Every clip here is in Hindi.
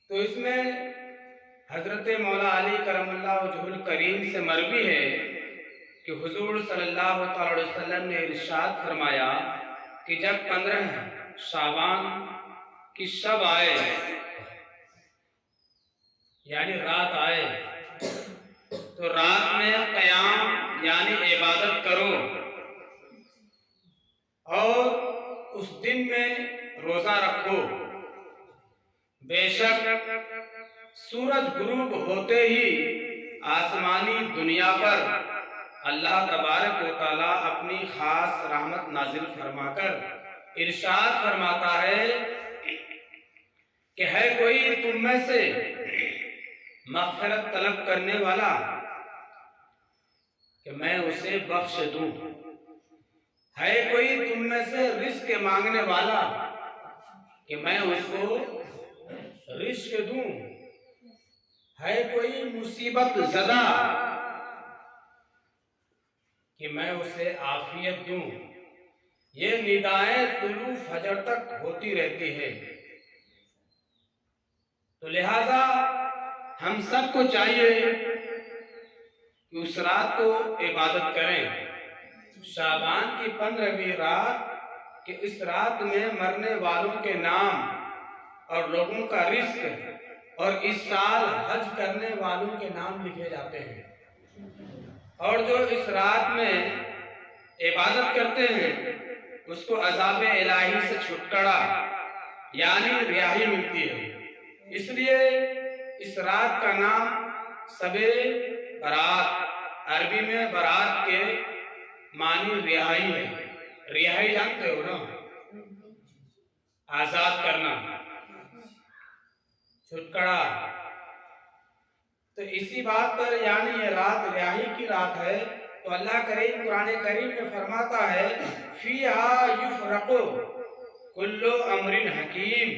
तो इसमें हजरत मौला अली करमल्लाहु वजहुल करीम से मरवी है कि हुजूर सल्लल्लाहु अलैहि वसल्लम ने इरशाद फरमाया कि जब 15 शाबान की शब आए, यानी रात आए, तो रात में क़याम यानी इबादत करो और उस दिन में रोजा रखो। बेशक सूरज गुरूब होते ही आसमानी दुनिया पर अल्लाह तबारक व तआला अपनी खास रहमत नाजिल फरमाकर इरशाद फरमाता है कि है कोई तुम में से मग़फ़िरत तलब करने वाला कि मैं उसे बख्श दूं। है कोई तुम में से रिज़्क़ मांगने वाला कि मैं उसको रिज़्क़ दूं। है कोई मुसीबत ज़दा कि मैं उसे आफियत दूं। ये निदाएं तुलू फजर तक होती रहती है। तो लिहाजा हम सबको चाहिए कि उस रात को इबादत करें। शाबान की 15वीं रात कि इस रात में मरने वालों के नाम और लोगों का रिज़्क़ और इस साल हज करने वालों के नाम लिखे जाते हैं। और जो इस रात में इबादत करते हैं उसको अज़ाब इलाही से छुटकारा यानी रिहाई मिलती है। इसलिए इस रात का नाम सबे बरात, अरबी में बरात के मानी रिहाई है। रिहाई जानते हो ना, आजाद करना, छुटकारा। तो इसी बात पर यानी ये रात रिहाई की रात है। तो अल्लाह करीम कुरान करीम में फरमाता है फीहा युफ़रक़ु कुल्लु अम्रिन हकीम।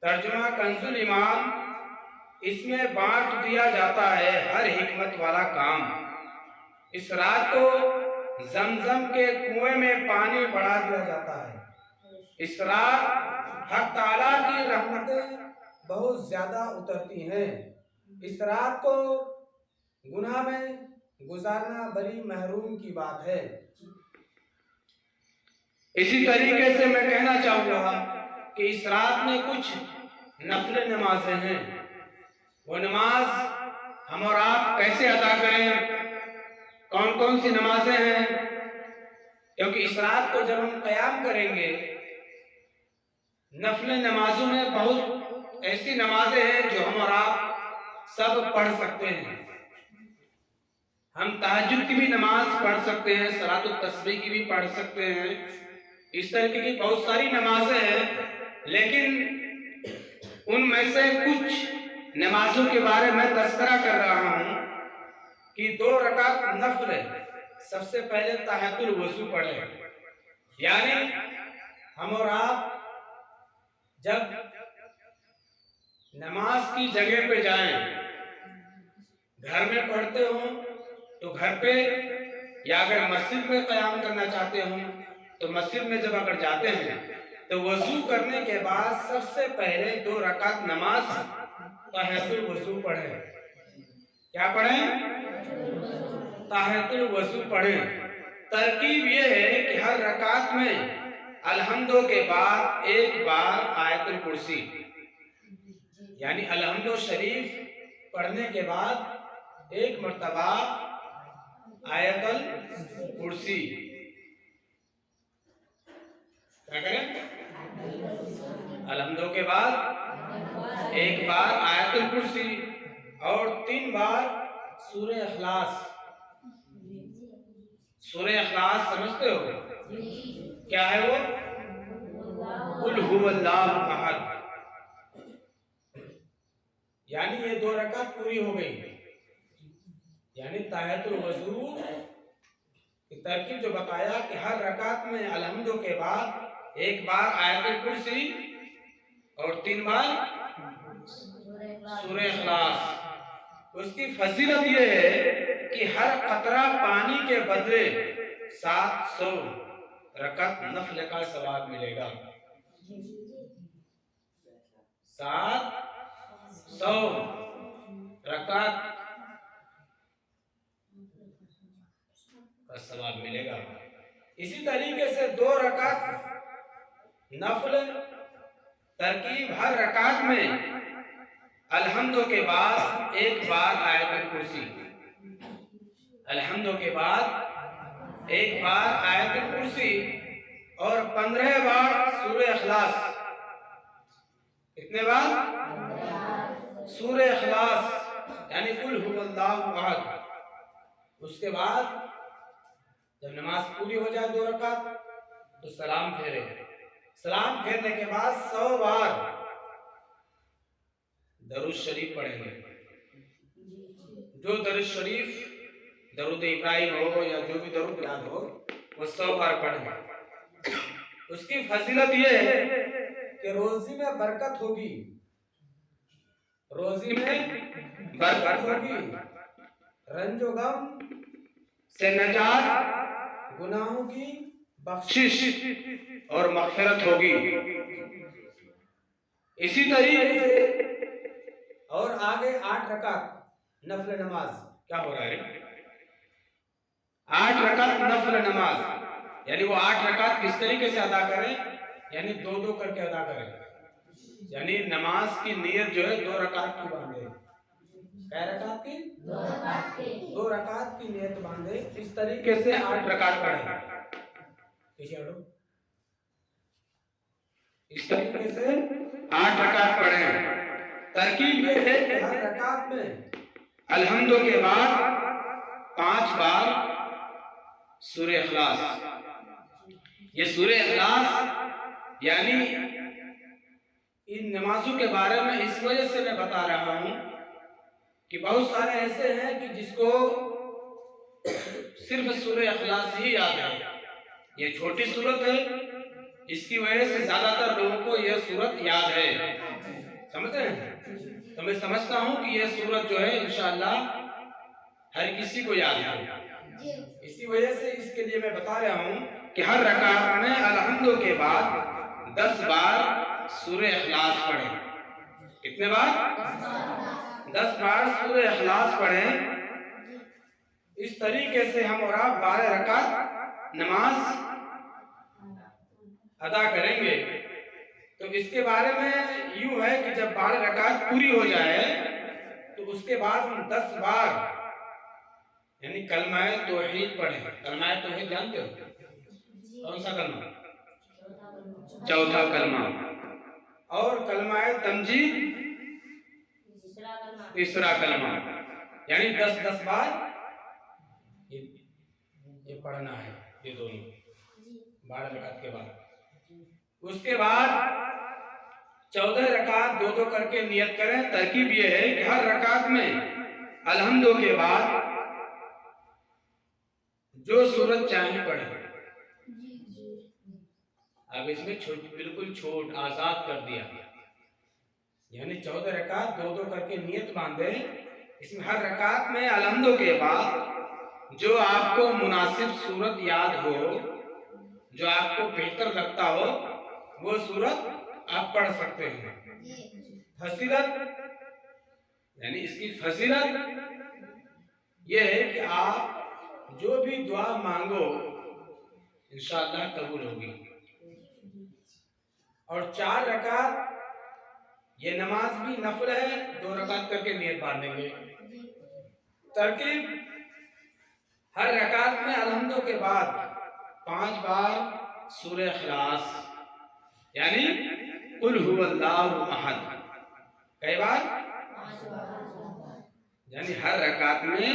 तर्जुमा कंजुल ईमान, इसमें बांट दिया जाता है हर हिकमत वाला काम। इस रात को जमजम के कुएं में पानी बढ़ा दिया जाता है। इस रात हक ताला की रहमतें बहुत ज्यादा उतरती हैं। इस रात को गुनाह में गुजारना बड़ी महरूम की बात है। इसी तरीके से मैं कहना चाहूँगा कि इस रात में कुछ नफल नमाजें हैं। वो नमाज हम और आप कैसे अदा करें, कौन कौन सी नमाजें हैं, क्योंकि इस रात को जब हम क़याम करेंगे, नफल नमाजों में बहुत ऐसी नमाजें हैं जो हम और आप सब पढ़ सकते हैं। हम तहज्जुद की भी नमाज पढ़ सकते हैं, सलातुत तस्बीह की भी पढ़ सकते हैं। इस तरीके की बहुत सारी नमाजें हैं, लेकिन उनमें से कुछ नमाजों के बारे में तज़किरा कर रहा हूँ कि 2 रकात नफल है। सबसे पहले तहज्जुद वज़ू पढ़े, यानी हम और आप जब नमाज की जगह पे जाएं, घर में पढ़ते हो तो घर पे, या अगर मस्जिद में क़याम करना चाहते हो तो मस्जिद में जब अगर जाते हैं तो वज़ू करने के बाद सबसे पहले 2 रकात नमाज तहज्जुद वज़ू पढ़ें। क्या पढ़ें? तहज्जुद वज़ू पढ़ें। तरकीब ये है कि हर रकात में अलहम्दो के बाद एक बार आयतुल कुर्सी, यानी अलहम्दो शरीफ पढ़ने के बाद एक मर्तबा आयतुल कुर्सी। क्या करें? अलहम्दो के बाद एक बार आयतुल कुर्सी और 3 बार सूरह इखलास। सूरह इखलास समझते हो? क्या है वो? कुल हुवल्लाहु अहद। यानी ये 2 रकात पूरी हो गई। यानी तहज्जुद वज़ू की तरकीब जो बताया कि हर रकात में अलहम्दो के बाद एक बार आयतुल कुर्सी और 3 बार सूरह इखलास। उसकी फजीलत ये है कि हर कतरा पानी के बदले 700 रकात नफल का सवाब मिलेगा। 7 100 रकात का सवाब मिलेगा। इसी तरीके से 2 रकात नफल तरकीब, हर रकात में अलहम्दो के बाद एक बार आयतुल कुर्सी, अलहम्दो के बाद एक बार आयतुल कुर्सी और 15 बार सूरह इखलास। कितने बार? सूरह इखलास यानी कुल हुवल्लाहु अहद। उसके बाद जब नमाज पूरी हो जाए 2 रकात तो सलाम फेरे, सलाम फेरने के बाद 100 बार दरूद शरीफ पढ़ेंगे। जो दरूद शरीफ, दरूद इब्राहिम हो या जो भी दरूद याद हो, वो 100 बार पढ़ेंगे। उसकी फजीलत ये है कि रोजी में बरकत होगी, रोजी में बरकत होगी, रंजो गम से नजात, गुनाहों की बख्शिश और मग़फ़िरत होगी। इसी तरीके से और आगे 8 रकात नफल नमाज। क्या हो रहा है? 8 रकात नफल नमाज, यानी वो 8 रकात किस तरीके से अदा करें? यानी 2-2 करके अदा करें। यानी नमाज की नियत जो है 2 रकात की बांधे। कै रकात की? 2 रकात की। 2 रकात की नियत बांधे। इस तरीके से 8 रकात पढ़े। पीछे हटो। इस तरीके से 8 रकात पढ़े। तरकीब ये है कि हर रकात में अलहम्दो के बाद 5 बार सूरह इखलास। ये सूरह इखलास यानी इन नमाजों के बारे में इस वजह से मैं बता रहा हूं कि बहुत सारे ऐसे हैं कि जिसको सिर्फ सूरह इखलास ही याद है। ये छोटी सूरत है, इसकी वजह से ज्यादातर लोगों को यह सूरत याद है। समझ रहे हैं? तो मैं समझता हूं कि यह सूरत जो है इंशाअल्लाह हर किसी को याद है। इसी वजह से इसके लिए मैं बता रहा हूं कि हर रकात में अलहम्दो के बाद 10 बार सूरह इखलास पढ़ें। कितने बार? 10 बार सूरह इखलास पढ़ें। इस तरीके से हम और आप 12 रकात नमाज अदा करेंगे। तो इसके बारे में यूं है कि जब 12 रकात पूरी हो जाए तो उसके बाद हम 10 बार यानी कलमाए तौहीद पढ़ें। कलमाए तौहीद जानते हो? कौन सा कलमा? चौथा कलमा। और कलमाए तमजीद तीसरा कलमा। यानी 10-10 बार ये पढ़ना है, ये दोनों 12 रकात के बाद। उसके बाद 14 रकात 2-2 करके नियत करें। तरकीब ये है कि हर रकात में अलहम्दो के बाद जो सूरत चाहे पढ़े। अब इसमें बिल्कुल छोट आजाद कर दिया, यानी 14 रकात 2-2 करके नियत बांधे। इसमें हर रकात में अलहम्दो के बाद जो आपको मुनासिब सूरत याद हो, जो आपको बेहतर लगता हो, वो सूरत आप पढ़ सकते हैं। फजीलत यानी इसकी फजीलत ये है कि आप जो भी दुआ मांगो इंशाअल्लाह कबूल होगी। और 4 रकात ये नमाज भी नफल है, 2 रकात करके नियत बांधेंगे। तरकीब हर रकात में अलहम्दो के बाद 5 बार सूरह इखलास यानी कुल हुवल्लाहु अहद। कई बार? यानी हर रकात में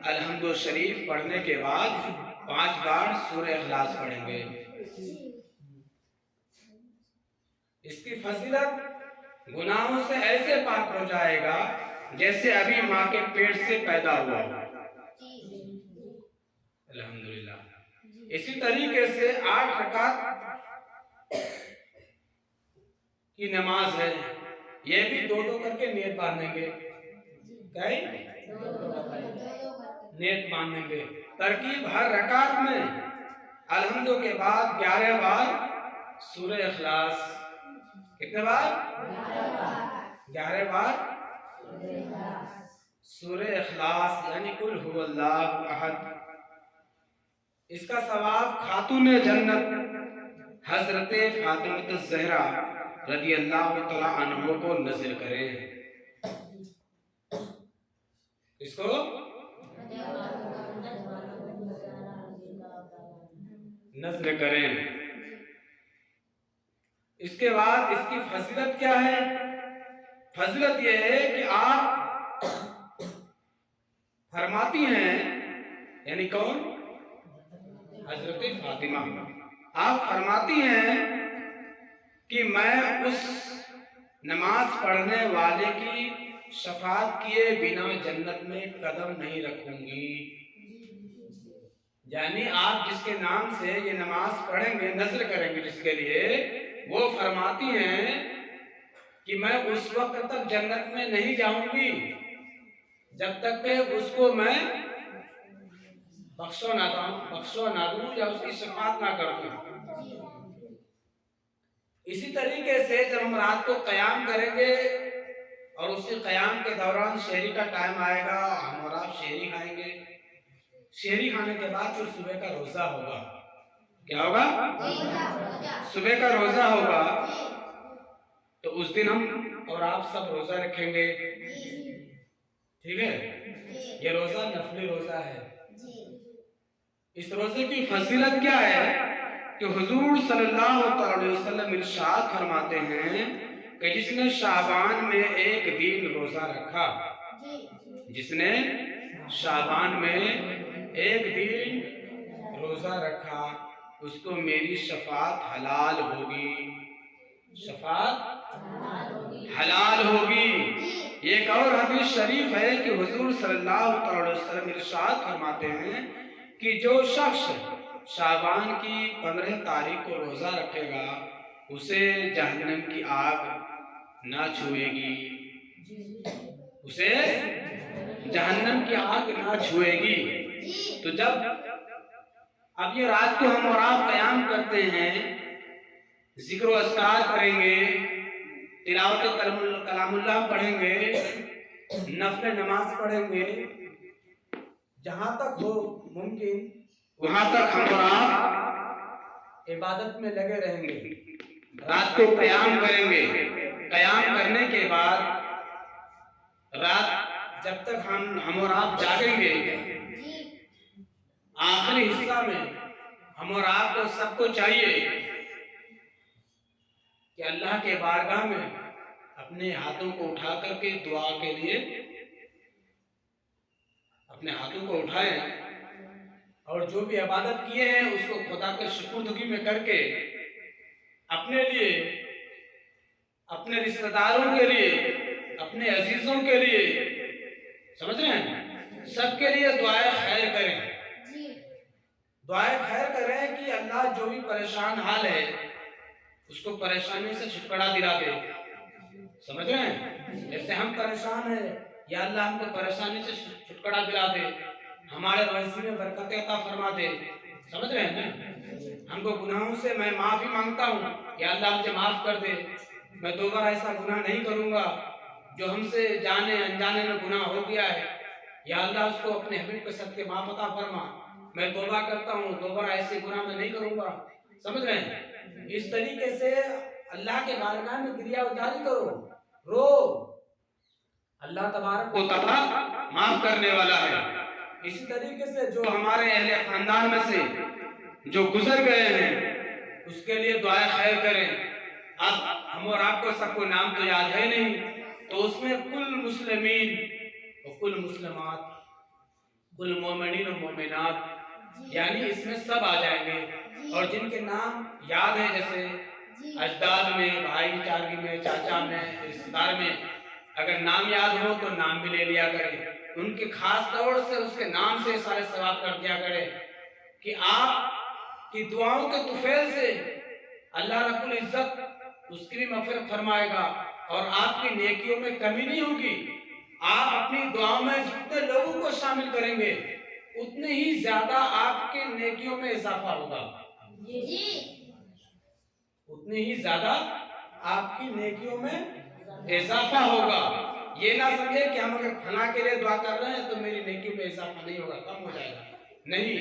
अलहम्दो शरीफ पढ़ने के बाद 5 बार सूरह इखलास पढ़ेंगे। इसकी फजीलत गुनाहों से ऐसे पाक हो जाएगा जैसे अभी माँ के पेट से पैदा हुआ हो। अल्हम्दुलिल्लाह। इसी तरीके से 8 रकात की नमाज है, ये भी 2-2 करके नियत बांधेंगे। क्या? नियत बांधेंगे। तरकीब हर रकात में अलहम्दो के बाद 11 बार सूरह इखलास। कितने बार? 11 बार सूरह इखलास यानी कुल हुवल्लाहु अहद। इसका सवाब खातून जन्नत हजरत फातिमा ज़हरा रज़ी अल्लाह तआला अन्हा को नज़र करें। इसको नज़र करें। इसके बाद इसकी फजीलत क्या है? फजीलत यह है कि आप फरमाती हैं, यानी कौन? हजरत फातिमा। आप फरमाती हैं कि मैं उस नमाज पढ़ने वाले की शफाअत किए बिना जन्नत में कदम नहीं रखूंगी। यानी आप जिसके नाम से ये नमाज पढ़ेंगे, नजर करेंगे जिसके लिए, वो फरमाती हैं कि मैं उस वक्त तक जन्नत में नहीं जाऊंगी जब तक कि उसको मैं बख्शो ना दूं या उसकी शफाअत ना कर दूं। इसी तरीके से जब हम रात को क़याम करेंगे और उसी क़याम के दौरान शहरी का टाइम आएगा, हम और आप शहरी खाएंगे। शहरी खाने के बाद फिर सुबह का रोजा होगा। क्या होगा? सुबह का रोजा होगा। तो उस दिन हम और आप सब रोजा रखेंगे। ठीक है? ये रोजा नफली रोजा है। इस रोजे की फजीलत क्या है कि हुजूर सल्लल्लाहु अलैहि वसल्लम इरशाद फरमाते हैं कि जिसने शाबान में एक दिन रोजा रखा, जिसने शाबान में एक दिन रोजा रखा, उसको मेरी शफाअत हलाल होगी। शफाअत हलाल होगी। एक और हदीस शरीफ है कि हुजूर सल्लल्लाहु अलैहि वसल्लम इरशाद फरमाते हैं कि जो शख्स शाबान की 15 तारीख को रोजा रखेगा, उसे जहन्नम की आग ना छुएगी। उसे जहन्नम की आग ना छुएगी। तो जब अब ये रात को हम और आप क़याम करते हैं, जिक्र व अस्कार करेंगे, तिलावत कलामुल्लाह पढ़ेंगे, नफल नमाज पढ़ेंगे, जहां तक हो मुमकिन वहां तक हम और आप इबादत में लगे रहेंगे। रात को क़याम करेंगे। क़याम करने के बाद रात जब तक हम और आप जागेंगे, आखिरी हिस्सा में हम और आप को सबको चाहिए कि अल्लाह के बारगाह में अपने हाथों को उठा करके दुआ के लिए अपने हाथों को उठाएं और जो भी इबादत किए हैं उसको खुदा के शुक्र में करके अपने लिए, अपने रिश्तेदारों के लिए, अपने अजीजों के लिए, समझ रहे हैं, सबके लिए दुआए खैर करें। दुआए खैर करें कि अल्लाह जो भी परेशान हाल है उसको परेशानी से छुटकारा दिला दे। समझ रहे हैं? जैसे हम परेशान हैं, या अल्लाह हमको परेशानी से छुटकारा दिला दे, हमारे वसीले में बरकत अता फरमा दे। समझ रहे हैं ना? हमको गुनाहों से मैं माफी मांगता हूँ, या अल्लाह मुझे माफ कर दे, मैं दोबारा ऐसा गुनाह नहीं करूंगा। जो हमसे जाने अनजाने में गुनाह हो गया है, या अल्लाह उसको अपने हबीब के सदके माफ अता फरमा, मैं तौबा करता हूँ, दोबारा ऐसे गुनाह मैं नहीं करूंगा। समझ रहे हैं? इस तरीके से अल्लाह के बारगाह में गिरिया उतारी करो, रो। अल्लाह तबारक व तआला माफ करने वाला है। इसी तरीके से जो हमारे अहले खानदान में से जो गुजर गए हैं उसके लिए दुआ खैर करें। अब हम और आपको सबको नाम तो याद है नहीं, तो उसमें कुल मुस्लिमीन और कुल मुस्लिमात, कुल मोमिनीन और मोमिनात, यानी इसमें सब आ जाएंगे। और जिनके नाम याद है, जैसे अजदाद में, भाईचारगी में, चाचा में, रिश्तेदार में, अगर नाम याद हो तो नाम भी ले लिया करें। उनके खास तौर से उसके नाम से सारे सवाब कर दिया करें कि आप की दुआओं के तुफैल से अल्लाह रब्बुल इज्जत उसकी भी मग़फ़िरत फरमाएगा और आपकी नेकियों में कमी नहीं होगी। आप अपनी दुआओं में जितने लोगों को शामिल करेंगे उतने ही ज्यादा आपके नेकियों में इजाफा होगा। उतनी ही ज्यादा आपकी नेकियों में इजाफा होगा। ये ना समझे कि हम अगर फला के लिए दुआ कर रहे हैं तो मेरी नेकी में इजाफा नहीं होगा, कम हो जाएगा। नहीं,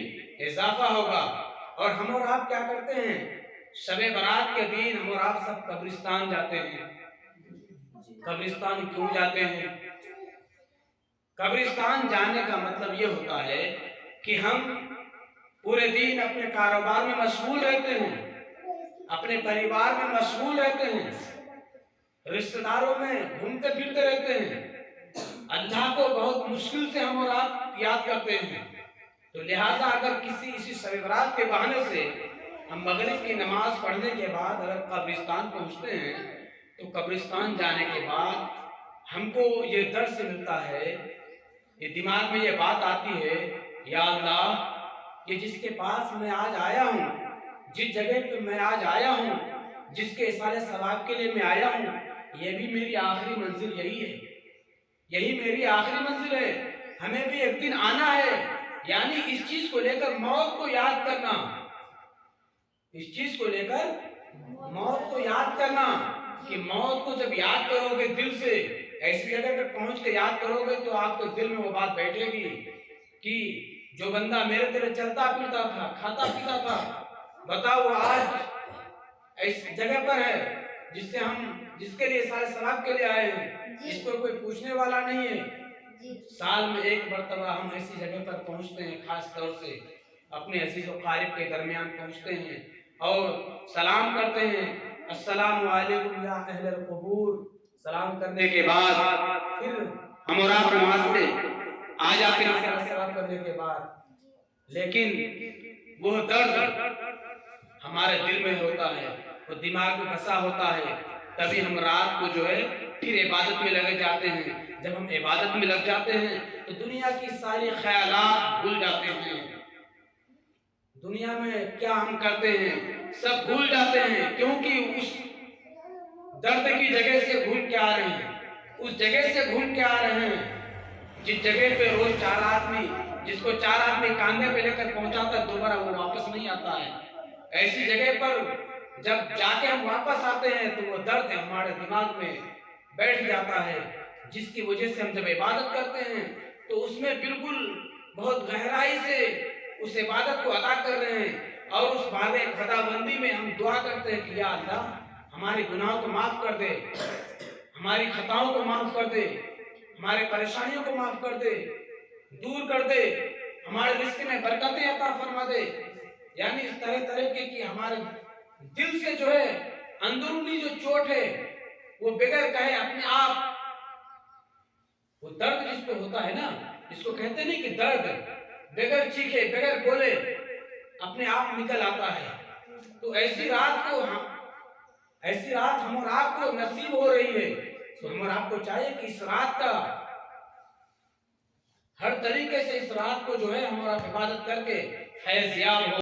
इजाफा होगा। और हम और आप क्या करते हैं, शबे बारात के दिन हम और आप सब कब्रिस्तान जाते हैं। कब्रिस्तान क्यों जाते हैं? कब्रिस्तान जाने का मतलब ये होता है कि हम पूरे दिन अपने कारोबार में मशगूल रहते हैं, अपने परिवार में मशगूल रहते हैं, रिश्तेदारों में घूमते फिरते रहते हैं, अल्लाह को बहुत मुश्किल से हम और आप याद करते हैं। तो लिहाजा अगर किसी इसी शब बरात के बहाने से हम मगरिब की नमाज पढ़ने के बाद अगर कब्रिस्तान पहुंचते हैं, तो कब्रिस्तान जाने के बाद हमको ये दर्द मिलता है, ये दिमाग में ये बात आती है, या अल्लाह, कि जिसके पास मैं आज आया हूँ, जिस जगह पे मैं आज आया हूँ, जिसके सारे सवाब के लिए मैं आया हूँ, ये भी मेरी आखिरी मंजिल यही है, यही मेरी आखिरी मंजिल है। हमें भी एक दिन आना है। यानी इस चीज को लेकर मौत को याद करना, इस चीज को लेकर मौत को याद करना, कि मौत को जब याद करोगे दिल से, ऐसी जगह पे पहुंच के याद करोगे, तो आपके दिल में वो बात बैठेगी कि जो बंदा मेरे तेरे चलता फिरता था, खाता पीता था, बताओ आज इस जगह पर है जिसके लिए सारे सवाब के लिए आए हैं, इसको कोई पूछने वाला नहीं है। साल में एक मर्तबा हम ऐसी जगह पर पहुंचते हैं, खास तौर से अपने अजीज और क़रीब के दरमियान पहुंचते हैं और सलाम करते हैं, अस्सलामु अलैकुम या अहलल क़ुबूर। सलाम करने के बाद फिर हम और आप नमाज से आ जाते हैं, सलाम करने के बाद। लेकिन वो दर्द हमारे दिल में होता है, वो दिमाग में बसा होता है, तभी हम रात को जो है फिर इबादत में लगे जाते हैं। जब हम इबादत में लग जाते हैं तो दुनिया की सारी ख्यालात भूल जाते हैं, दुनिया में क्या हम करते हैं सब भूल जाते हैं, क्योंकि उस दर्द की जगह से भूल के आ रहे हैं, उस जगह से भूल के आ रहे हैं जिस जगह पे रोज जिसको चार आदमी कांधे पे लेकर पहुंचाता, दोबारा वो वापस नहीं आता है। ऐसी जगह पर जब जाके हम वापस आते हैं तो वो दर्द हमारे दिमाग में बैठ जाता है, जिसकी वजह से हम जब इबादत करते हैं तो उसमें बिल्कुल बहुत गहराई से उस इबादत को अदा कर रहे हैं, और उस वादे खदाबंदी में हम दुआ करते हैं कि या अल्लाह हमारे गुनाहों को माफ कर दे, हमारी खताओं को माफ कर दे, हमारे परेशानियों को माफ कर दे, दूर कर दे, हमारे रिस्क में बरकतें अता फरमा दे। यानी इस तरह तरह के कि हमारे दिल से जो है अंदरूनी जो चोट है वो बगैर कहे अपने आप, वो दर्द जिसको होता है ना, जिसको कहते नहीं कि दर्द बगैर चीखे बगैर बोले अपने आप निकल आता है। तो ऐसी रात हम और आपको नसीब हो रही है, तो हम और आपको चाहिए कि इस रात का हर तरीके से, इस रात को जो है हम और आप इबादत करके फैज़ याब हो।